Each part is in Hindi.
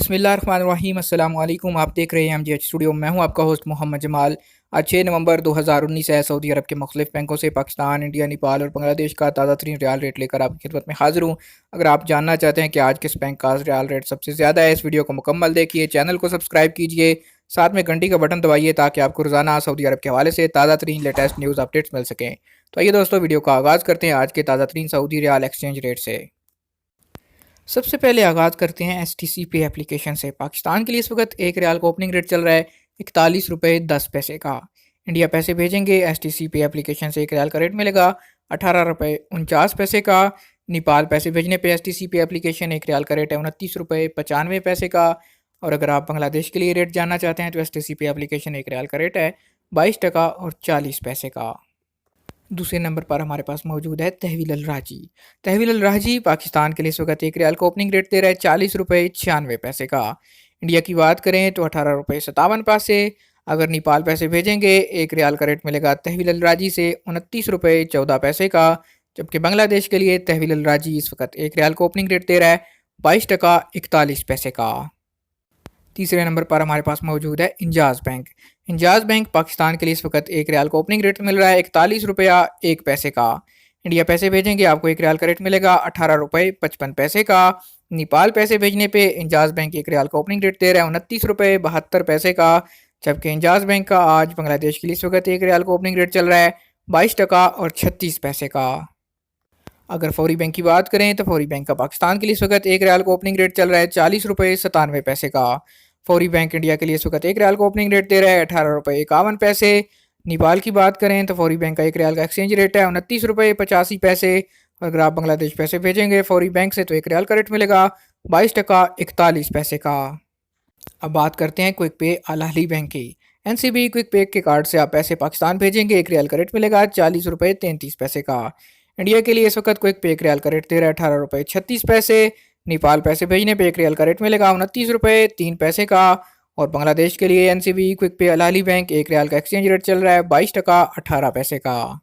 बिस्मिल्लाहिर्रहमानिर्रहीम अस्सलाम वालेकुम। आप देख रहे हैं MGH स्टूडियो। मैं हूं आपका होस्ट मोहम्मद जमाल। आज 6 नवंबर 2019 है। सऊदी अरब के मुख्तलिफ बैंकों से पाकिस्तान, इंडिया, नेपाल और बांग्लादेश का ताज़ा तरीन रियाल रेट लेकर आपकी खिदमत में हाजिर हूं। अगर आप जानना चाहते हैं कि आज किस बैंक का रियाल रेट सबसे ज़्यादा है, इस वीडियो को मुकम्मल देखिए, चैनल को सब्सक्राइब कीजिए, साथ में घंटी का बटन दबाइए ताकि आपको रोज़ाना सऊदी अरब के हवाले से ताज़ा तरीन लेटेस्ट न्यूज़ अपडेट्स मिल सकें। तो आइए दोस्तों, वीडियो का आगाज़ करते हैं आज के ताज़ा तरीन सऊदी रियाल एक्सचेंज रेट से। सबसे पहले आगाज़ करते हैं STC पे एप्लीकेशन से। पाकिस्तान के लिए इस वक्त एक रियाल का ओपनिंग रेट चल रहा है 41 रुपये 10 पैसे का। इंडिया पैसे भेजेंगे STC पे एप्लीकेशन से एक रियाल का रेट मिलेगा 18 रुपये 49 पैसे का। नेपाल पैसे भेजने पे STC पे एप्लीकेशन एक रियाल का रेट है 29 रुपये 95 पैसे का। और अगर आप बांग्लादेश के लिए रेट जानना चाहते हैं तो STC पे एप्लीकेशन एक रियाल का रेट है 22 टका और 40 पैसे का। दूसरे नंबर पर हमारे पास मौजूद है तहवील अल राजी। तहवील अल राजी पाकिस्तान के लिए इस वक्त एक रियाल का ओपनिंग रेट दे रहा है 40 रुपये 96 पैसे का। इंडिया की बात करें तो 18 रुपये 57 पैसे। अगर नेपाल पैसे भेजेंगे एक रियाल का रेट मिलेगा तहवील अल राजी से 29 रुपये 14 पैसे का। जबकि बांग्लादेश के लिए तहवील अल राजी इस वक्त एक रियाल का ओपनिंग रेट दे रहा है 22 टका 41 पैसे का। तीसरे नंबर पर हमारे पास मौजूद है इंजाज बैंक। इंजाज बैंक पाकिस्तान के लिए इस वक्त एक रियाल का ओपनिंग रेट मिल रहा है 41 रुपया 1 पैसे का। इंडिया पैसे भेजेंगे आपको एक रियाल का रेट मिलेगा 18 रुपये 55 पैसे का। नेपाल पैसे भेजने पे इंजाज बैंक एक रियाल का ओपनिंग रेट दे रहा है 29 रुपये 72 पैसे का। जबकि इंजाज बैंक का आज बांग्लादेश के लिए इस वक्त एक रियाल का ओपनिंग रेट चल रहा है 22 टका और 36 पैसे का। अगर फौरी बैंक की बात करें तो फौरी बैंक का पाकिस्तान के लिए इस वक्त एक रियाल का ओपनिंग रेट चल रहा है 40 रुपये 97 पैसे का। फौरी बैंक इंडिया के लिए इस वक्त एक रियाल का ओपनिंग रेट दे रहा है 18 रुपये 51 पैसे। नेपाल की बात करें तो फौरी बैंक का एक रियाल का एक्सचेंज रेट है 29 रुपये 85 पैसे। और अगर आप बांग्लादेश पैसे भेजेंगे फौरी बैंक से तो एक रियाल का रेट मिलेगा 22 टका 41 पैसे का। अब बात करते हैं क्विक पे अल अहली बैंक की। NCB क्विक पे के कार्ड से आप पैसे पाकिस्तान भेजेंगे एक रियाल का रेट मिलेगा 40 रुपये 33 पैसे का। इंडिया के लिए इस वक्त क्विक पे एक रियाल का रेट दे रहा है 18 रुपये 36 पैसे। नेपाल पैसे भेजने पे एक रियाल का रेट मिलेगा 29 रुपये 3 पैसे का। और बांग्लादेश के लिए NCB क्विक पे अल अहली बैंक एक रियाल का एक्सचेंज रेट चल रहा है 22 टका 18 पैसे का।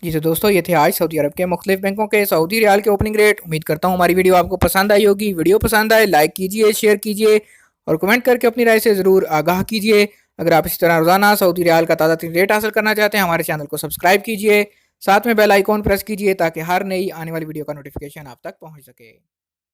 जी तो दोस्तों, ये थे आज सऊदी अरब के मुख्तलिफ बैंकों के सऊदी रियाल के ओपनिंग रेट। उम्मीद करता हूँ हमारी वीडियो आपको पसंद आई होगी। वीडियो पसंद आए लाइक कीजिए, शेयर कीजिए और कमेंट करके अपनी राय से ज़रूर आगाह कीजिए। अगर आप इसी तरह रोजाना सऊदी रियाल का ताज़ा रेट हासिल करना चाहते हैं हमारे चैनल को सब्सक्राइब कीजिए, साथ में बेल आइकॉन प्रेस कीजिए ताकि हर नई आने वाली वीडियो का नोटिफिकेशन आप तक पहुंच सके।